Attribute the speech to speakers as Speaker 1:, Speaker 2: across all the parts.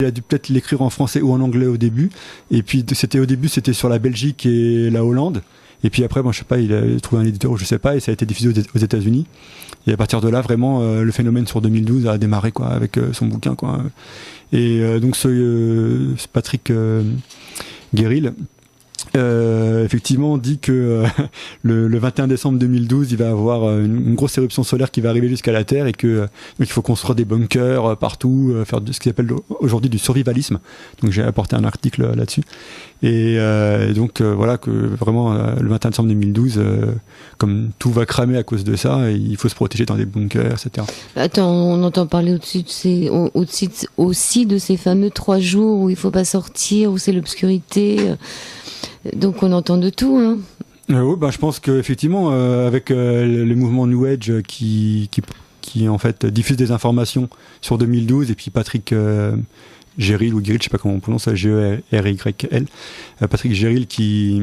Speaker 1: Il a dû peut-être l'écrire en français ou en anglais au début. Et puis c'était sur la Belgique et la Hollande. Et puis après, bon, je sais pas, il a trouvé un éditeur ou je sais pas, et ça a été diffusé aux États-Unis. Et à partir de là, vraiment, le phénomène sur 2012 a démarré, quoi, avec son bouquin, quoi. Et donc ce Patrick Guéril, effectivement, dit que le 21 décembre 2012, il va avoir une grosse éruption solaire qui va arriver jusqu'à la Terre et que donc il faut construire des bunkers partout, faire ce qu'ils appellent aujourd'hui du survivalisme. Donc j'ai apporté un article là-dessus. Et donc voilà que vraiment le 21 décembre 2012, comme tout va cramer à cause de ça, il faut se protéger dans des bunkers, etc.
Speaker 2: Attends, on entend parler aussi de ces fameux 3 jours où il faut pas sortir, où c'est l'obscurité. Donc on entend de tout, hein.
Speaker 1: Oui, je pense qu'effectivement, avec le mouvement New Age qui en fait diffuse des informations sur 2012, et puis Patrick Géril ou Guéril, je sais pas comment on prononce, G-E-R-Y-L, Patrick Géril qui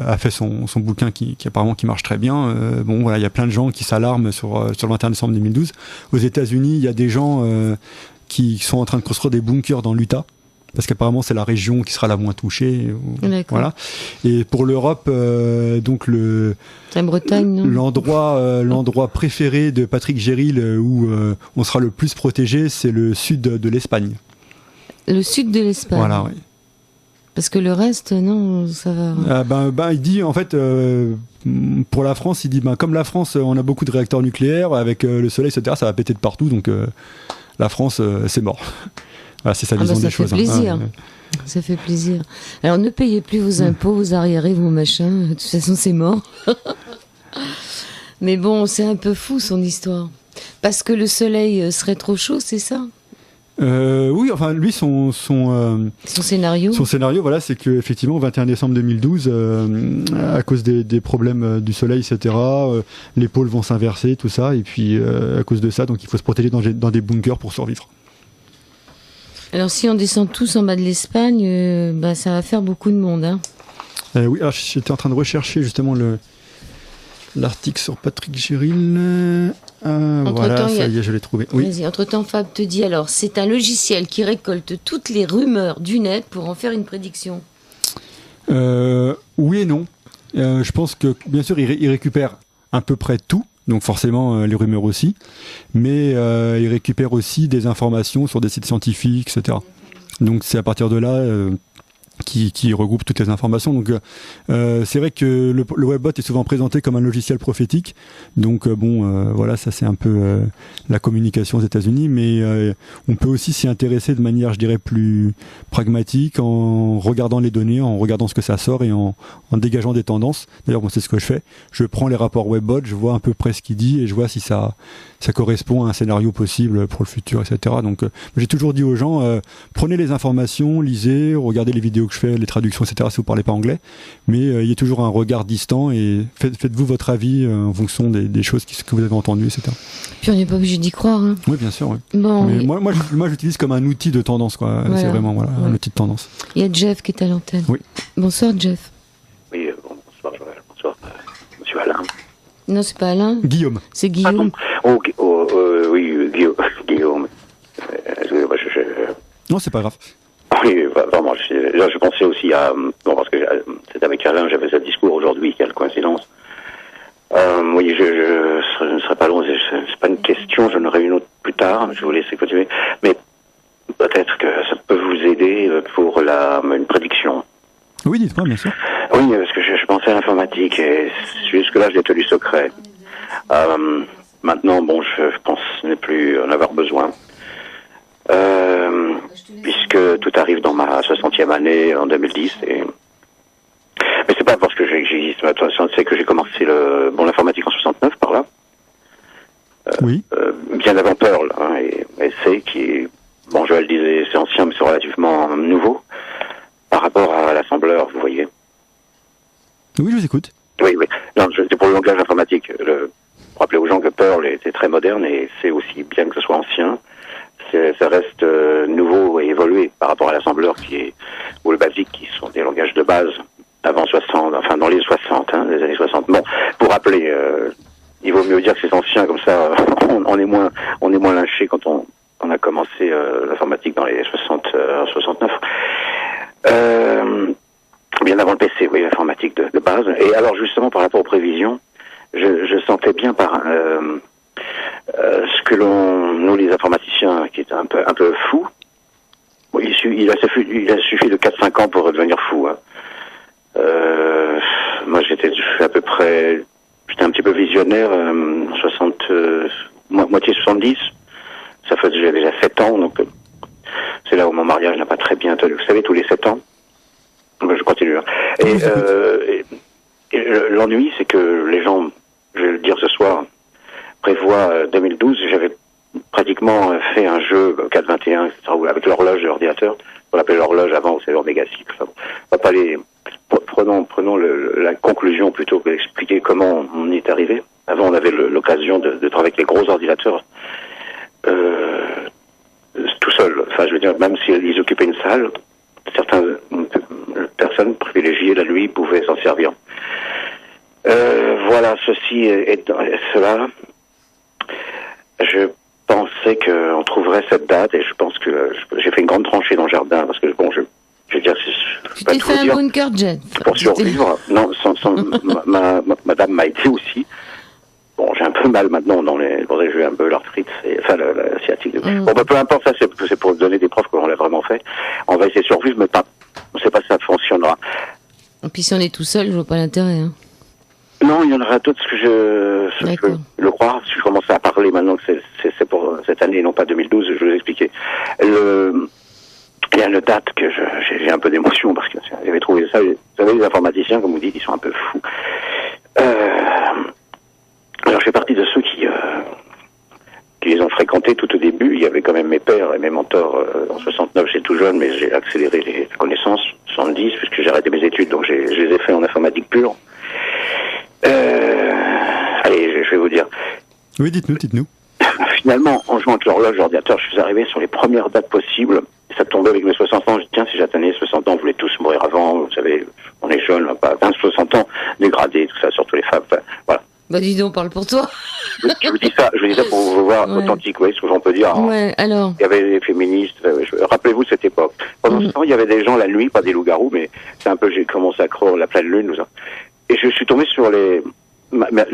Speaker 1: a fait son bouquin qui apparemment qui marche très bien. Bon voilà, il y a plein de gens qui s'alarment sur le 21 décembre 2012. Aux États-Unis, il y a des gens qui sont en train de construire des bunkers dans l'Utah, parce qu'apparemment c'est la région qui sera la moins touchée. Voilà. Et pour l'Europe, donc
Speaker 2: la Bretagne, non,
Speaker 1: l'endroit préféré de Patrick Géril où on sera le plus protégé, c'est le sud de l'Espagne.
Speaker 2: Le sud de l'Espagne.
Speaker 1: Voilà, oui.
Speaker 2: Parce que le reste, non, ça va.
Speaker 1: Il dit en fait pour la France, il dit comme la France, on a beaucoup de réacteurs nucléaires avec le soleil, etc. Ça va péter de partout, donc la France, c'est mort. Voilà, c'est sa vision des choses.
Speaker 2: Ça fait plaisir. Ça fait plaisir. Alors ne payez plus vos impôts, vos arriérés, vos machins. De toute façon, c'est mort. Mais bon, c'est un peu fou son histoire. Parce que le soleil serait trop chaud, c'est ça ?
Speaker 1: Oui, enfin lui son scénario. Son scénario, voilà, c'est que effectivement, 21 décembre 2012, à cause des problèmes du soleil, etc., les pôles vont s'inverser, tout ça, et puis à cause de ça, donc il faut se protéger dans des bunkers pour survivre.
Speaker 2: Alors si on descend tous en bas de l'Espagne, ça va faire beaucoup de monde, hein.
Speaker 1: Oui, alors j'étais en train de rechercher justement l'article sur Patrick Géril. Voilà, ça y est, je l'ai trouvé. Oui.
Speaker 2: Vas-y, entre-temps, Fab te dit alors, c'est un logiciel qui récolte toutes les rumeurs du net pour en faire une prédiction.
Speaker 1: Oui et non. Je pense que, bien sûr, il récupère à peu près tout. Donc forcément les rumeurs aussi, mais il récupère aussi des informations sur des sites scientifiques, etc. Donc c'est à partir de là qui regroupe toutes les informations. Donc c'est vrai que le webbot est souvent présenté comme un logiciel prophétique. Donc voilà, ça c'est un peu la communication aux États-Unis, mais on peut aussi s'y intéresser de manière, je dirais, plus pragmatique, en regardant les données, en regardant ce que ça sort et en dégageant des tendances. D'ailleurs, moi c'est ce que je fais. Je prends les rapports webbot, je vois à peu près ce qu'il dit et je vois si ça correspond à un scénario possible pour le futur, etc. Donc j'ai toujours dit aux gens, prenez les informations, lisez, regardez les vidéos que je fais, les traductions, etc. si vous parlez pas anglais, mais il y a toujours un regard distant et faites-vous votre avis en fonction des choses que vous avez entendues, etc.
Speaker 2: Puis on n'est pas obligé d'y croire, hein.
Speaker 1: Oui, bien sûr, oui.
Speaker 2: Bon,
Speaker 1: mais moi j'utilise comme un outil de tendance, quoi. Voilà. C'est vraiment un outil de tendance.
Speaker 2: Il y a Jeff qui est à l'antenne.
Speaker 1: Oui.
Speaker 2: Bonsoir Jeff.
Speaker 3: Oui, bonsoir Joël. Bonsoir Monsieur Alain.
Speaker 2: Non, c'est pas Alain.
Speaker 1: Guillaume.
Speaker 2: C'est Guillaume.
Speaker 3: Oui, Guillaume.
Speaker 1: Non, c'est pas grave.
Speaker 3: Oui, vraiment. Je pensais aussi à... parce que c'est avec Alain, j'avais ce discours aujourd'hui, quelle coïncidence. Oui, je ne serai pas long, c'est pas une question, j'en aurai une autre plus tard, je vous laisse continuer. Mais peut-être que ça peut vous aider pour une prédiction.
Speaker 1: Oui, dites-moi, bien sûr.
Speaker 3: Oui, parce que je pensais à l'informatique et jusque-là, je l'ai tenu secret. Maintenant, je pense ne plus en avoir besoin. Puisque tout arrive dans ma 60e année en 2010. Mais c'est pas parce que j'existe. C'est que j'ai commencé l'informatique en 69 par là.
Speaker 1: Oui.
Speaker 3: Bien avant Perl, hein, et C qui, Joël disait c'est ancien mais c'est relativement nouveau par rapport à l'assembleur, vous voyez.
Speaker 1: Oui, je vous écoute.
Speaker 3: Oui. Non, c'est pour le langage informatique. Rappelez aux gens que Perl était très moderne et c'est aussi bien que ce soit ancien. Ça reste nouveau et évolué par rapport à l'assembleur ou le BASIC qui sont des langages de base avant 60, enfin dans les 60, les années 60. Bon, pour rappeler, il vaut mieux dire que c'est ancien, comme ça on est moins lynché quand on a commencé l'informatique dans les 69. Bien avant le PC, oui, l'informatique de base. Et alors justement par rapport aux prévisions, je sentais bien par ce que nous les informaticiens, qui étaient un peu fous, bon, il a suffi de 4-5 ans pour devenir fou. Hein. Moi j'étais un petit peu visionnaire, 70, ça faisait déjà 7 ans, donc c'est là où mon mariage n'a pas très bien tenu. Vous savez, tous les 7 ans, je continue. Hein. Et l'ennui, c'est que les gens, je vais le dire ce soir, prévoient 2012. J'avais pratiquement fait un jeu 4-21, avec l'horloge de l'ordinateur. On l'appelait l'horloge avant, c'est l'heure méga cycle. Enfin, on va pas aller. Prenons la conclusion plutôt que d'expliquer comment on y est arrivé. Avant, on avait l'occasion de travailler avec les gros ordinateurs tout seul. Enfin, je veux dire, même s'ils occupaient une salle, certaines personnes privilégiées la nuit pouvaient s'en servir. Voilà, ceci et cela. Je pensais qu'on trouverait cette date et je pense que j'ai fait une grande tranchée dans le jardin parce que bon, je veux dire,
Speaker 2: tu t'es fait un bunker jet
Speaker 3: pour survivre. Non, madame m'a aidé aussi. Bon, j'ai un peu mal maintenant j'ai eu un peu l'arthrite, enfin la sciatique. Bon, bah, peu importe, ça c'est pour donner des preuves qu'on l'a vraiment fait. On va essayer de survivre, mais on sait pas si ça fonctionnera.
Speaker 2: Et puis si on est tout seul, je vois pas l'intérêt. Hein.
Speaker 3: Non, il y en aura d'autres, ce que je peux le croire. Si je commence à parler maintenant que c'est pour cette année et non pas 2012, je vais vous expliquer. Il y a une date que j'ai un peu d'émotion parce que j'avais trouvé ça. Vous savez, les informaticiens, comme vous dites, ils sont un peu fous. Alors, je fais partie de ceux qui les ont fréquentés tout au début. Il y avait quand même mes pères et mes mentors. En 69, j'étais tout jeune, mais j'ai accéléré les connaissances. 70, puisque j'ai arrêté mes études, donc je les ai fait en informatique pure. Allez, je vais vous dire.
Speaker 1: Oui, dites-nous.
Speaker 3: Finalement, en jouant avec l'horloge d'ordinateur, je suis arrivé sur les premières dates possibles. Ça tombait avec mes 60 ans. Je dis, tiens, si j'atteignais 60 ans, vous voulez tous mourir avant. Vous savez, on est jeunes, pas 20-60 ans, dégradés, tout ça, surtout les femmes. Enfin, voilà.
Speaker 2: Bah dis donc, parle pour toi.
Speaker 3: Je vous dis ça pour vous voir authentique, vous voyez ce que j'en peux dire.
Speaker 2: Ouais, alors.
Speaker 3: Il y avait des féministes, rappelez-vous cette époque. Pendant ce temps, il y avait des gens la nuit, pas des loups-garous, mais c'est un peu, j'ai commencé à croire la pleine lune, tout ça. Et je suis tombé sur les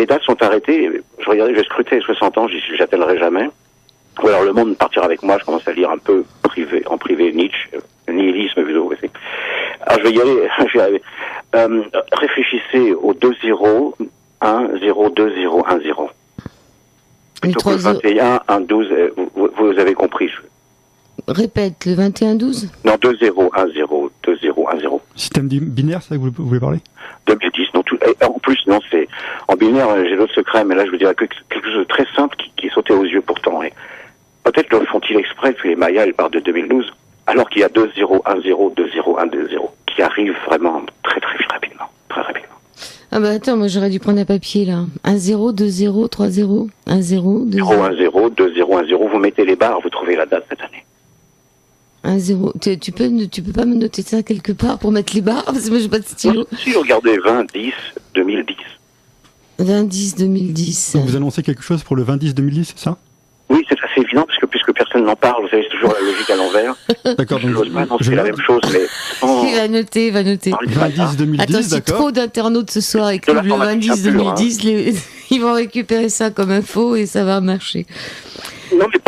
Speaker 3: dates sont arrêtées, je regardais, je scrutais 60 ans, j'atteindrai jamais. Ou alors le monde partira avec moi, je commence à lire un peu en privé Nietzsche, nihilisme plutôt. Alors je vais y aller. Réfléchissez au 2-0, 1-0, 2-0, 1-0. Plutôt que le 21, 1-12, vous avez compris.
Speaker 2: Répète, le 21-12
Speaker 3: Non, 2-0, 1-0, 2-0, 1-0.
Speaker 1: Système binaire, c'est ça que vous voulez parler
Speaker 3: 2010, non, en plus, non, c'est en binaire, j'ai d'autres secrets, mais là, je vous dirais quelque chose de très simple qui sautait aux yeux pourtant. Et peut-être le font-ils exprès, puis les Mayas, ils partent de 2012, alors qu'il y a 2-0, 1-0, 2-0, 1-2-0, qui arrivent vraiment très, très rapidement, très rapidement.
Speaker 2: Ah bah attends, moi j'aurais dû prendre un papier là. 1-0, 2-0, 3-0, 1-0, 2-0.
Speaker 3: 0-1-0, 2-0, 1-0, vous mettez les barres, vous trouvez la date cette année.
Speaker 2: 1-0. Tu peux pas me noter ça quelque part pour mettre les barres parce que moi j'ai pas de stylo.
Speaker 3: Si vous regardez 20-10, 2010.
Speaker 2: 20-10, 2010.
Speaker 1: Donc vous annoncez quelque chose pour le 20-10-2010, c'est ça?
Speaker 3: Oui, c'est assez évident, puisque personne n'en parle, vous savez, c'est toujours la logique à l'envers.
Speaker 1: D'accord, donc
Speaker 3: je n'ose pas annoncer la même chose, mais...
Speaker 2: Il va noter.
Speaker 1: 20-10-2010,
Speaker 2: attends, si
Speaker 1: d'accord.
Speaker 2: trop d'internautes ce soir écrivent le 20-10-2010, ils vont récupérer ça comme info et ça va marcher.
Speaker 3: Non, mais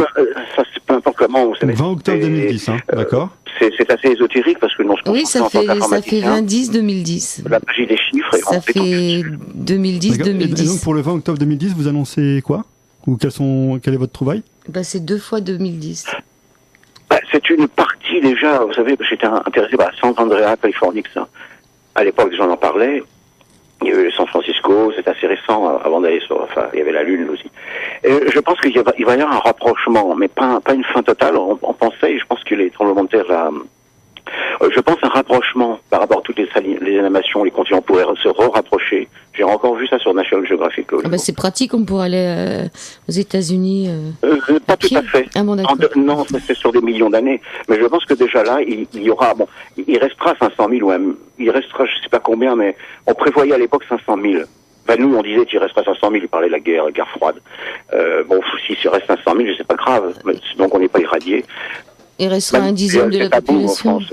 Speaker 3: ça, c'est peu importe comment, vous savez.
Speaker 1: 20 octobre 2010, d'accord.
Speaker 3: C'est assez ésotérique, parce que non,
Speaker 2: oui, ça fait 20-10-2010.
Speaker 3: La magie des chiffres est
Speaker 2: ça fait 2010-2010.
Speaker 1: Et donc pour le 20 octobre 2010, vous annoncez quoi? Ou quelle est votre trouvaille?
Speaker 2: Bah, c'est 2 fois 2010.
Speaker 3: C'est une partie déjà, vous savez, j'étais intéressé par San Andreas, Californie, ça. À l'époque, j'en parlais. Il y a eu San Francisco, c'est assez récent, avant d'aller il y avait la Lune aussi. Et je pense qu'il va y avoir un rapprochement, mais pas une fin totale. On pensait, et je pense que les tremblements de terre là, je pense un rapprochement par rapport à toutes les animations, les continents pourraient se rapprocher. J'ai encore vu ça sur National Geographic.
Speaker 2: C'est pratique, on pourrait aller aux États-Unis.
Speaker 3: Pas tout à fait.
Speaker 2: Ah bon,
Speaker 3: non, c'est sur des millions d'années. Mais je pense que déjà là, il y aura, il restera 500 000 il restera, je sais pas combien, mais on prévoyait à l'époque 500 000. Enfin, nous, on disait qu'il resterait 500 000, il parlait de la guerre froide. Bon, s'il reste 500 000, c'est pas grave. Donc, on n'est pas irradié.
Speaker 2: Il restera un dixième de la population.
Speaker 3: En France.